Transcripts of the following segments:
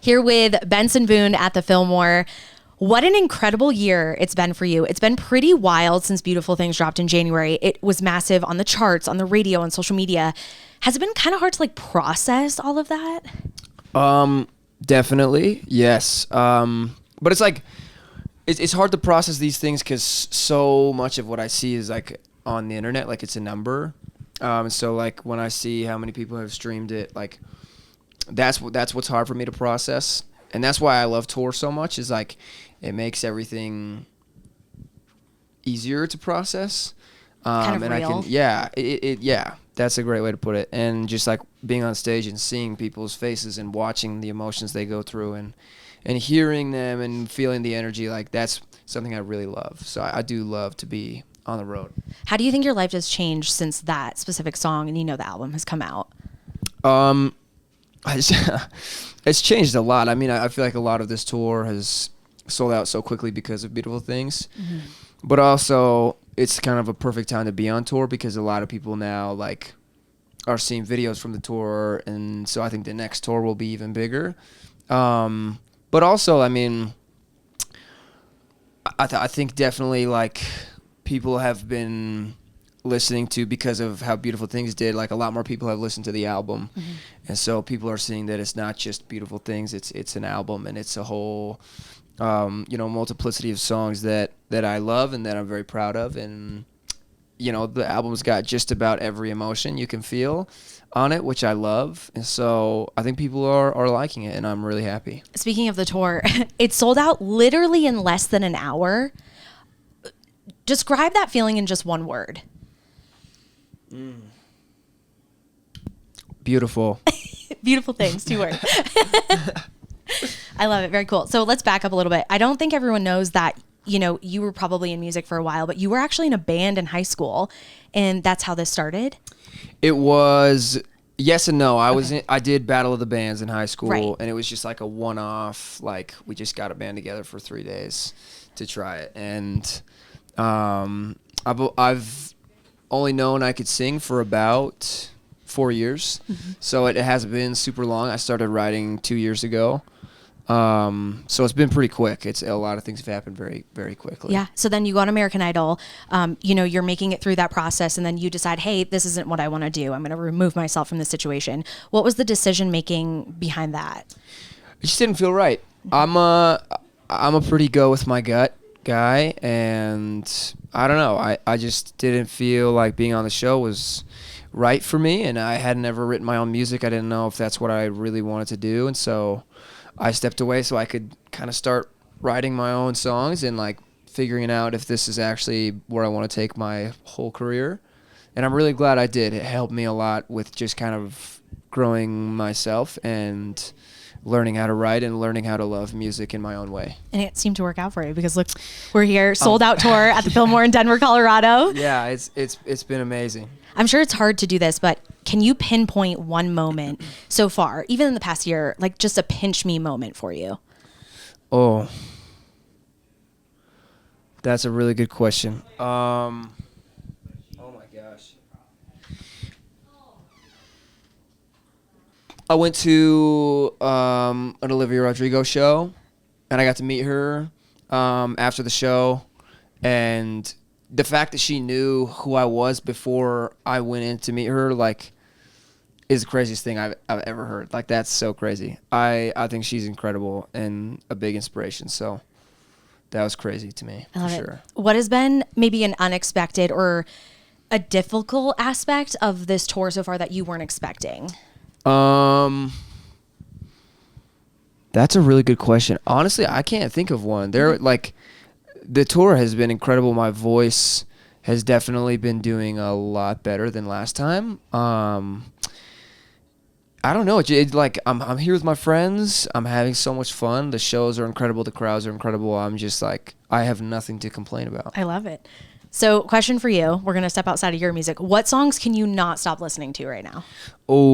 here with Benson Boone at the Fillmore. What an incredible year it's been for you. It's been pretty wild since Beautiful Things dropped in January. It was massive on the charts, on the radio, on social media. Has it been kind of hard to process all of that? Definitely, yes. But it's it's hard to process these things because so much of what I see is on the internet, it's a number. So when I see how many people have streamed it, that's what's hard for me to process, and that's why I love tour so much. Is it makes everything easier to process. Kind of and real. Yeah, that's a great way to put it. And just being on stage and seeing people's faces and watching the emotions they go through and hearing them and feeling the energy, that's something I really love. So I do love to be on the road. How do you think your life has changed since that specific song and the album has come out? It's changed a lot. I mean, I feel like a lot of this tour has sold out so quickly because of Beautiful Things. Mm-hmm. But also, it's kind of a perfect time to be on tour because a lot of people now are seeing videos from the tour, and so I think the next tour will be even bigger. But also, I mean, I think definitely people have been listening to, because of how Beautiful Things did, a lot more people have listened to the album. Mm-hmm. And so people are seeing that it's not just Beautiful Things, it's an album, and it's a whole multiplicity of songs that I love and that I'm very proud of. And the album's got just about every emotion you can feel on it, which I love. And so I think people are liking it, and I'm really happy. Speaking of the tour, it sold out literally in less than an hour. Describe that feeling in just one word. Beautiful. Beautiful Things, 2 words. I love it. Very cool. So let's back up a little bit. I don't think everyone knows that, you were probably in music for a while, but you were actually in a band in high school, and that's how this started? It was yes and no. I did Battle of the Bands in high school, right. And it was just a one-off, we just got a band together for 3 days to try it. And I've only known I could sing for about 4 years. Mm-hmm. So it hasn't been super long. I started writing 2 years ago. So it's been pretty quick. It's a lot of things have happened very, very quickly. Yeah. So then you go on American Idol, you're making it through that process, and then you decide, hey, this isn't what I want to do. I'm going to remove myself from this situation. What was the decision making behind that? It just didn't feel right. I'm a pretty go with my gut guy, and I don't know. I just didn't feel like being on the show was right for me, and I hadn't ever written my own music. I didn't know if that's what I really wanted to do, and so I stepped away so I could kind of start writing my own songs and figuring out if this is actually where I want to take my whole career. And I'm really glad I did. It helped me a lot with just kind of growing myself and learning how to write and learning how to love music in my own way. And it seemed to work out for you because look, we're here, sold out tour at the Fillmore in Denver, Colorado. Yeah, it's been amazing. I'm sure it's hard to do this, but can you pinpoint one moment so far, even in the past year, just a pinch me moment for you? Oh, that's a really good question. Oh my gosh. I went to an Olivia Rodrigo show, and I got to meet her after the show, and the fact that she knew who I was before I went in to meet her, is the craziest thing I've ever heard. That's so crazy. I think she's incredible and a big inspiration. So that was crazy to me. I love for it. Sure. What has been maybe an unexpected or a difficult aspect of this tour so far that you weren't expecting? That's a really good question. Honestly, I can't think of one. The tour has been incredible. My voice has definitely been doing a lot better than last time. I don't know. I'm here with my friends. I'm having so much fun. The shows are incredible. The crowds are incredible. I'm just I have nothing to complain about. I love it. So question for you. We're going to step outside of your music. What songs can you not stop listening to right now? Oh,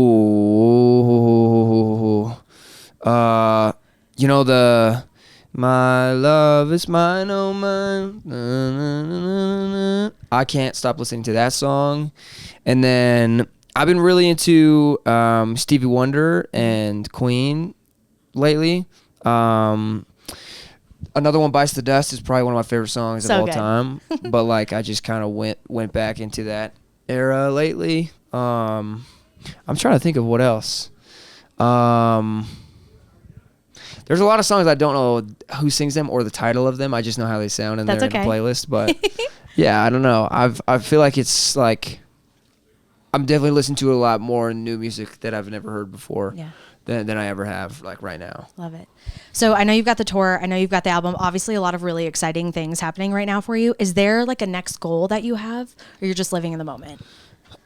My love is mine, oh mine. Na, na, na, na, na. I can't stop listening to that song. And then I've been really into Stevie Wonder and Queen lately. Another one, Bites the Dust, is probably one of my favorite songs of all time. But like, I just kind of went back into that era lately. I'm trying to think of what else. There's a lot of songs I don't know who sings them or the title of them. I just know how they sound and they're in a playlist. But yeah, I don't know. I feel like it's like I'm definitely listening to a lot more new music that I've never heard before. Yeah. Than I ever have, like, right now. Love it. So I know you've got the tour. I know you've got the album. Obviously, a lot of really exciting things happening right now for you. Is there, like, a next goal that you have, or you're just living in the moment?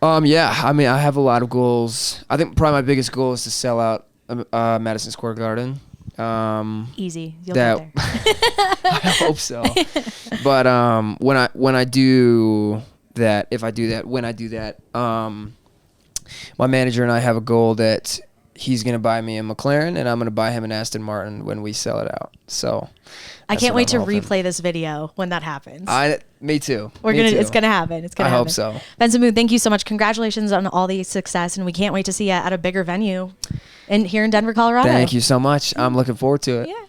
Yeah. I mean, I have a lot of goals. I think probably my biggest goal is to sell out Madison Square Garden. Easy. You'll get there. I hope so. But when I do that, my manager and I have a goal that he's going to buy me a McLaren, and I'm going to buy him an Aston Martin when we sell it out. So I can't wait to replay this video when that happens. Me too. It's going to happen. I hope so. Benson Boone, thank you so much. Congratulations on all the success, and we can't wait to see you at a bigger venue here in Denver, Colorado. Thank you so much. I'm looking forward to it. Yeah.